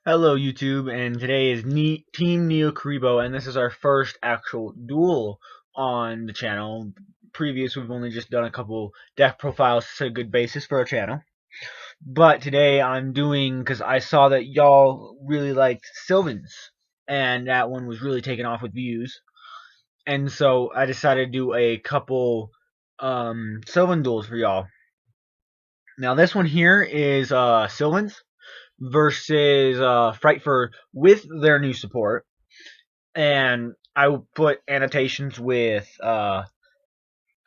Hello YouTube, and today is TeamNeoKuriboh, and this is our first actual duel on the channel. Previous, we've only just done a couple deck profiles to set a good basis for our channel. But today I'm doing, because I saw that y'all really liked Sylvans, and that one was really taking off with views. And so I decided to do a couple Sylvan duels for y'all. Now this one here is Sylvans versus Frightfur with their new support, and I will put annotations with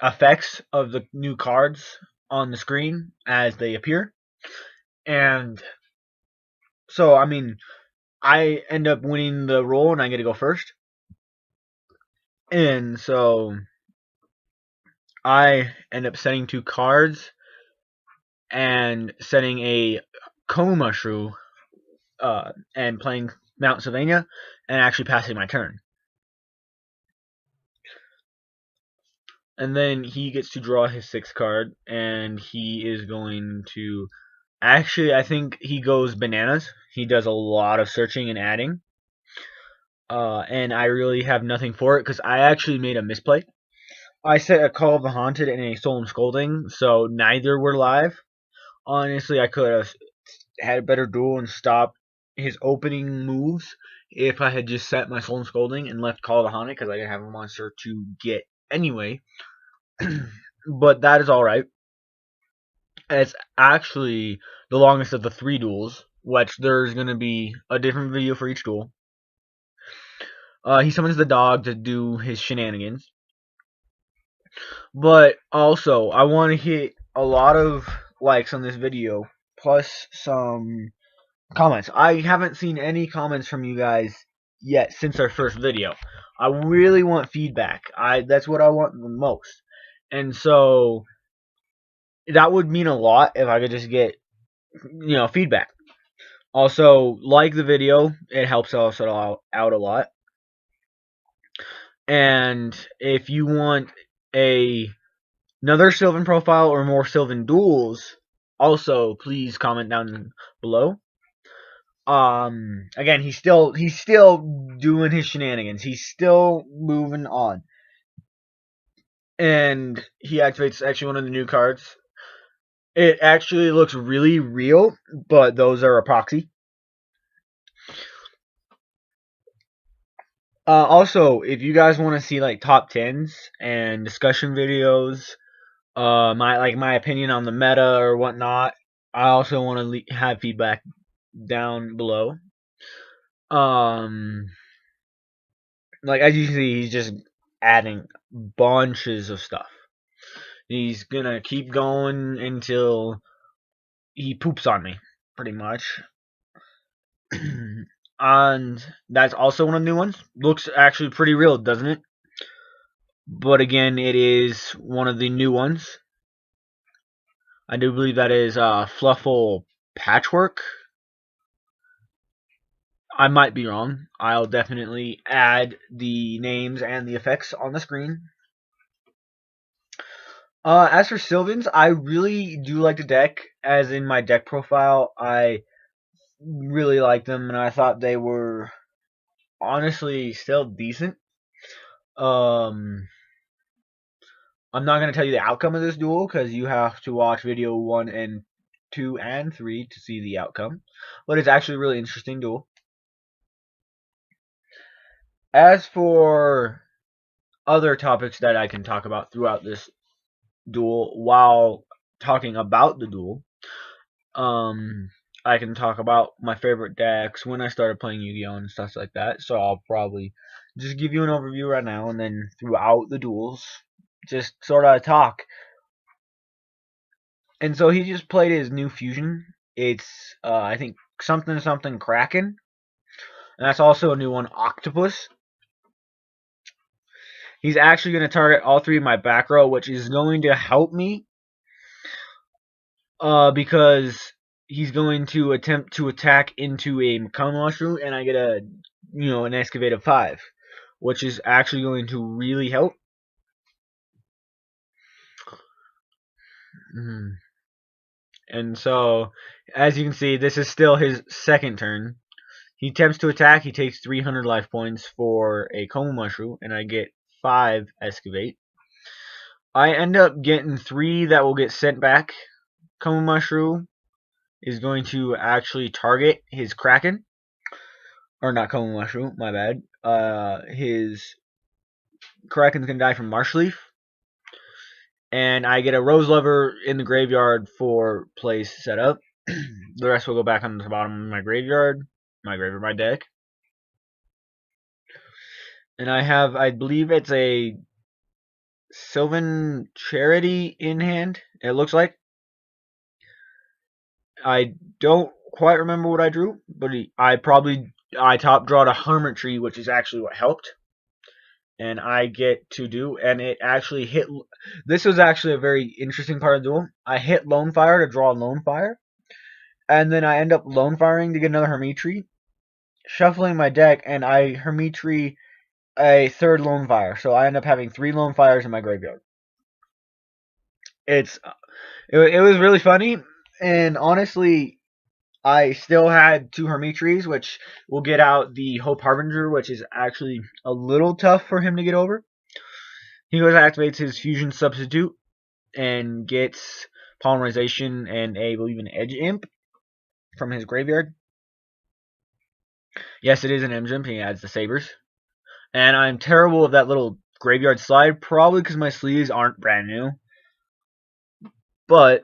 effects of the new cards on the screen as they appear. And so, I mean, I end up winning the roll and I get to go first. And so I end up setting 2 cards and setting a Coma Shrew and playing Mount Sylvania and actually passing my turn. And then he gets to draw his 6th card, and he is going to... Actually, I think he goes bananas. He does a lot of searching and adding. And I really have nothing for it, because I actually made a misplay. I set a Call of the Haunted and a Solemn Scolding, so neither were live. Honestly, I could have had a better duel and stopped his opening moves if I had just set my Solemn Scolding and left Call of the Haunted, because I didn't have a monster to get anyway. But that is alright. It's actually the longest of the 3 duels, which there's going to be a different video for each duel. He summons the dog to do his shenanigans. But also, I want to hit a lot of likes on this video, plus some comments. I haven't seen any comments from you guys yet since our first video. I really want feedback. That's what I want the most. And so that would mean a lot if I could just get, feedback. Also, like the video. It helps us out a lot. And if you want another Sylvan profile or more Sylvan duels, also please comment down below. Again, he's still doing his shenanigans. He's still moving on. And he activates actually one of the new cards. It actually looks really real, but those are a proxy. Also, if you guys want to see like top 10s and discussion videos, my opinion on the meta or whatnot, I also want to have feedback down below. Like as you see, he's just adding bunches of stuff. He's gonna keep going until he poops on me, pretty much. And that's also one of the new ones. Looks actually pretty real, doesn't it? But again, it is one of the new ones. I do believe that is Fluffle Patchwork. I might be wrong. I'll definitely add the names and the effects on the screen. As for Sylvans, I really do like the deck. As in my deck profile, I really like them, and I thought they were honestly still decent. I'm not going to tell you the outcome of this duel, because you have to watch video 1 and 2 and 3 to see the outcome. But it's actually a really interesting duel. As for other topics that I can talk about throughout this duel while talking about the duel, I can talk about my favorite decks, when I started playing Yu-Gi-Oh! And stuff like that. So I'll probably just give you an overview right now, and then throughout the duels, just sort of talk. And so he just played his new fusion. It's, I think, something Kraken. And that's also a new one, Octopus. He's actually going to target all 3 of my back row, which is going to help me. Because he's going to attempt to attack into a Makama Shrew, and I get an Excavate of 5, which is actually going to really help. And so, as you can see, this is still his second turn. He attempts to attack. He takes 300 life points for a Coma Mushroom, and I get 5 Excavate. I end up getting 3 that will get sent back. Coma Mushroom is going to actually target his Kraken. Or not Coma Mushroom, my bad. His Kraken's going to die from Marsh Leaf. And I get a Rose Lover in the graveyard for place setup. The rest will go back on the bottom of my graveyard. My deck. And I have, I believe it's a Sylvan Charity in hand, it looks like. I don't quite remember what I drew, but I top drawed a Hermitry, which is actually what helped. And I get to do, and it actually hit. This was actually a very interesting part of the duel. I hit Lone Fire to draw Lone Fire, and then I end up Lone Firing to get another Hermitry, shuffling my deck, and I Hermitry a third Lone Fire. So I end up having 3 Lone Fires in my graveyard. It was really funny, and honestly, I still had 2 Hermitries, which will get out the Hope Harbinger, which is actually a little tough for him to get over. He goes activates his Fusion Substitute and gets Polymerization and I believe an Edge Imp from his graveyard. Yes, it is an Edge Imp. He adds the Sabers. And I'm terrible with that little graveyard slide, probably because my sleeves aren't brand new. But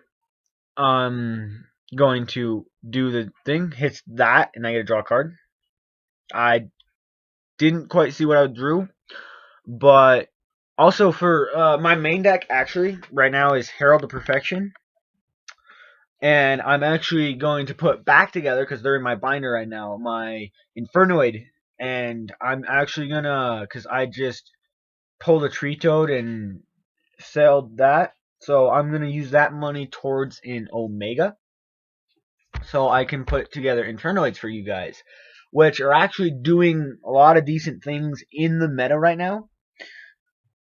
I'm going to do the thing, hits that, and I get to draw a card. I didn't quite see what I drew, but also for my main deck, actually, right now is Herald of Perfection. And I'm actually going to put back together, because they're in my binder right now, my Infernoid. And I'm actually going to, because I just pulled a Tree Toad and sold that. So I'm going to use that money towards an Omega. So I can put together Infernoids for you guys, which are actually doing a lot of decent things in the meta right now.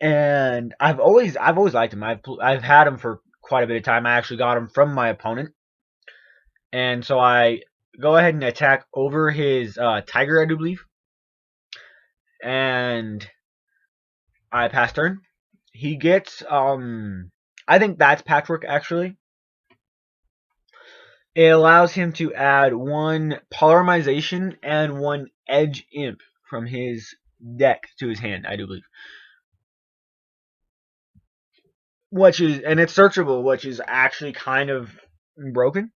And I've always liked them. I've had them for quite a bit of time. I actually got them from my opponent, and so I go ahead and attack over his Tiger, I do believe, and I pass turn. He gets I think that's Patchwork actually. It allows him to add 1 Polymerization and 1 Edge Imp from his deck to his hand, I do believe. Which is, and it's searchable, which is actually kind of broken.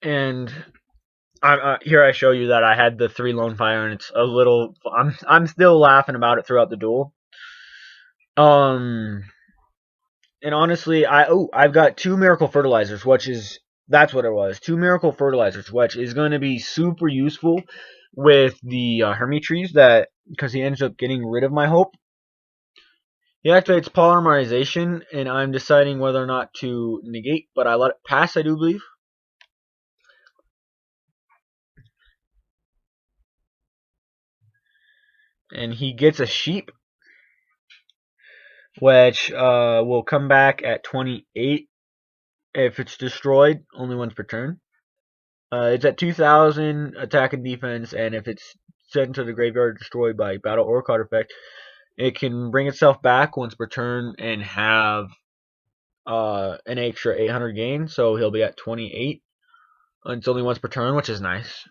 And here I show you that I had the 3 Lone Fire, and it's a little. I'm still laughing about it throughout the duel. And honestly, I've got 2 Miracle Fertilizers, that's what it was. 2 Miracle Fertilizers, which is going to be super useful with the Hermitries, that because he ends up getting rid of my Hope. He activates Polymerization, and I'm deciding whether or not to negate, but I let it pass, I do believe. And he gets a Sheep, which will come back at 28 if it's destroyed, only once per turn. It's at 2,000 attack and defense, and if it's sent to the graveyard destroyed by battle or card effect, it can bring itself back once per turn and have an extra 800 gain, so he'll be at 28. It's only once per turn, which is nice.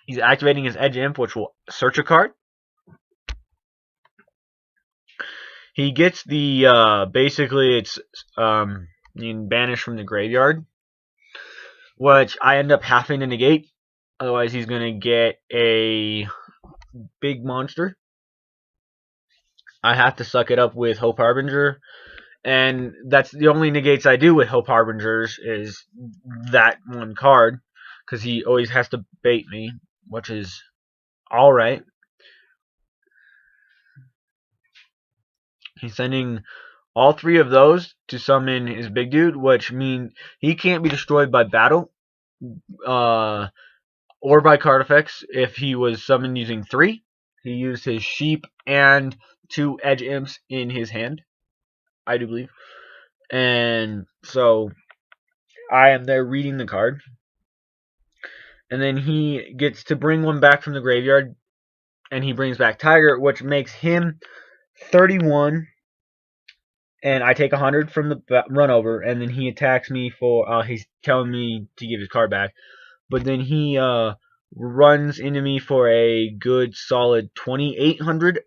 He's activating his Edge Imp, which will search a card. He gets the, basically it's, you can banish from the graveyard, which I end up having to negate. Otherwise, he's going to get a big monster. I have to suck it up with Hope Harbinger. And that's the only negates I do with Hope Harbingers is that 1 card. Because he always has to bait me, which is alright. He's sending all 3 of those to summon his big dude, which means he can't be destroyed by battle or by card effects. If he was summoned using 3, he used his Sheep and 2 Edge Imps in his hand, I do believe. And so I am there reading the card. And then he gets to bring one back from the graveyard, and he brings back Tiger, which makes him 31, and I take 100 from the run over, and then he attacks me for, he's telling me to give his card back, but then he runs into me for a good solid 2,800,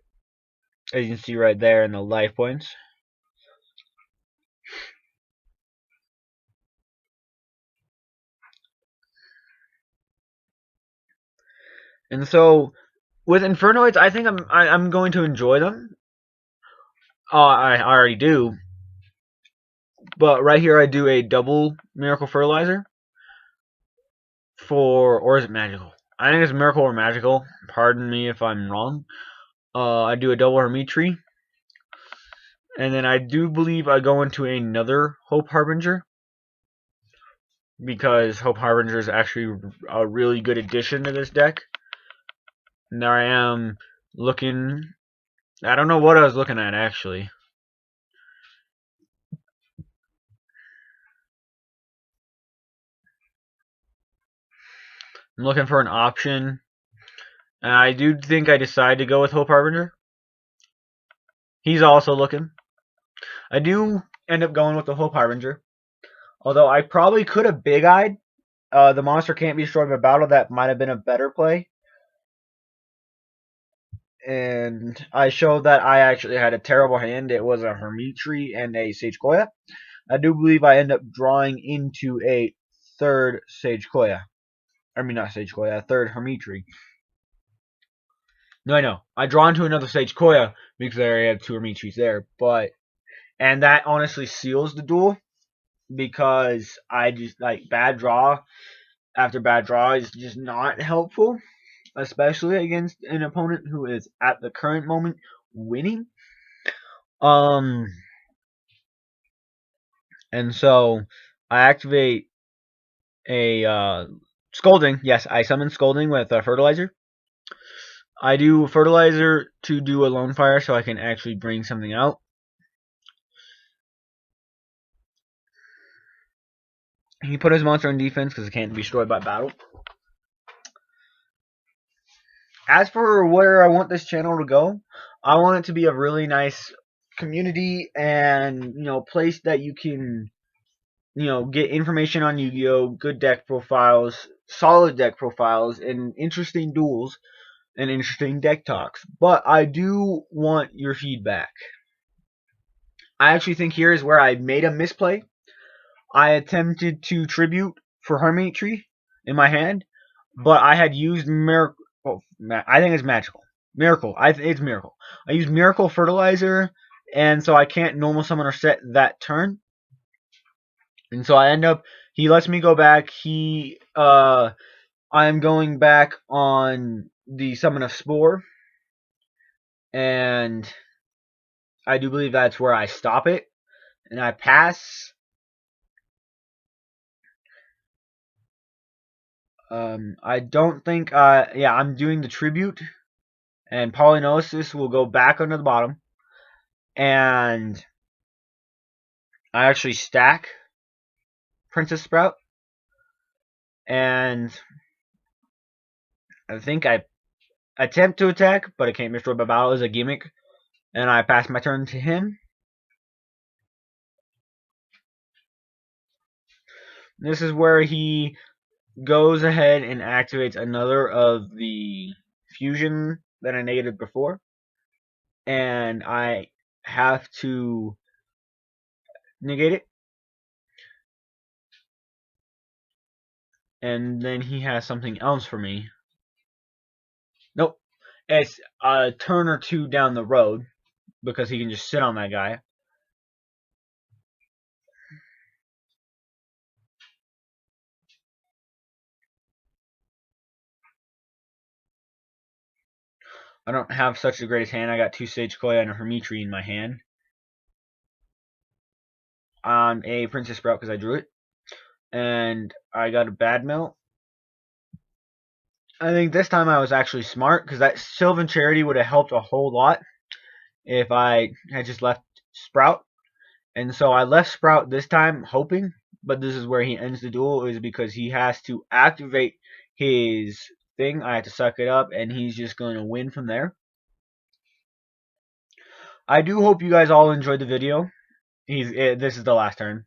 as you can see right there in the life points. And so with Infernoids, I think I'm going to enjoy them. I already do. But right here I do a double Miracle Fertilizer or is it magical? I think it's miracle or magical. Pardon me if I'm wrong. I do a double Hermitry. And then I do believe I go into another Hope Harbinger, because Hope Harbinger is actually a really good addition to this deck. And there I am looking. I don't know what I was looking at actually. I'm looking for an option. And I do think I decided to go with Hope Harbinger. He's also looking. I do end up going with the Hope Harbinger. Although I probably could have big-eyed. The monster can't be destroyed by battle. That might have been a better play. And I showed that I actually had a terrible hand. It was a Hermitry and a Sage Koya. I do believe I end up drawing into a third Sage Koya. I mean, not Sage Koya, a third Hermitry. No, I know. I draw into another Sage Koya because I already have two Hermitries there. And that honestly seals the duel, because I just, like, bad draw after bad draw is just not helpful, especially against an opponent who is at the current moment winning. And so I activate a Scolding. Yes, I summon Scolding with a Fertilizer. I do Fertilizer to do a Lone Fire so I can actually bring something out. He put his monster on defense because it can't be destroyed by battle. As for where I want this channel to go, I want it to be a really nice community and, place that you can, get information on Yu-Gi-Oh, good deck profiles, solid deck profiles, and interesting duels and interesting deck talks. But I do want your feedback. I actually think here is where I made a misplay. I attempted to tribute for Hermitry in my hand, but I had used Miracle. I think it's magical. Miracle. It's Miracle. I used Miracle Fertilizer, and so I can't normal summon or set that turn. And so I end up. He lets me go back. I'm going back on the Summon of Spore, and I do believe that's where I stop it, and I pass. I don't think, yeah, I'm doing the tribute, and Polynosis will go back under the bottom, and I actually stack Princess Sprout, and I think I attempt to attack, but it can't be destroyed by battle as a gimmick, and I pass my turn to him. This is where he goes ahead and activates another of the fusion that I negated before, and I have to negate it. And then he has something else for me. Nope. It's a turn or two down the road, because he can just sit on that guy. I don't have such the greatest hand. I got two Sage Koya and a Hermitry in my hand. On a Princess Sprout because I drew it. And I got a Bad Melt. I think this time I was actually smart, because that Sylvan Charity would have helped a whole lot if I had just left Sprout. And so I left Sprout this time, hoping but this is where he ends the duel, is because he has to activate his thing. I have to suck it up, and he's just going to win from there. I do hope you guys all enjoyed the video. This is the last turn.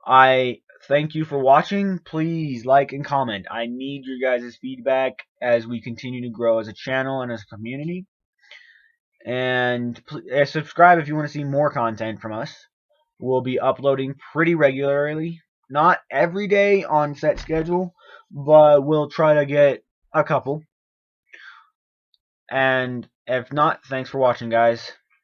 I thank you for watching. Please like and comment. I need your guys' feedback as we continue to grow as a channel and as a community. And subscribe if you want to see more content from us. We'll be uploading pretty regularly. Not every day on set schedule, but we'll try to get a couple. And if not, thanks for watching, guys.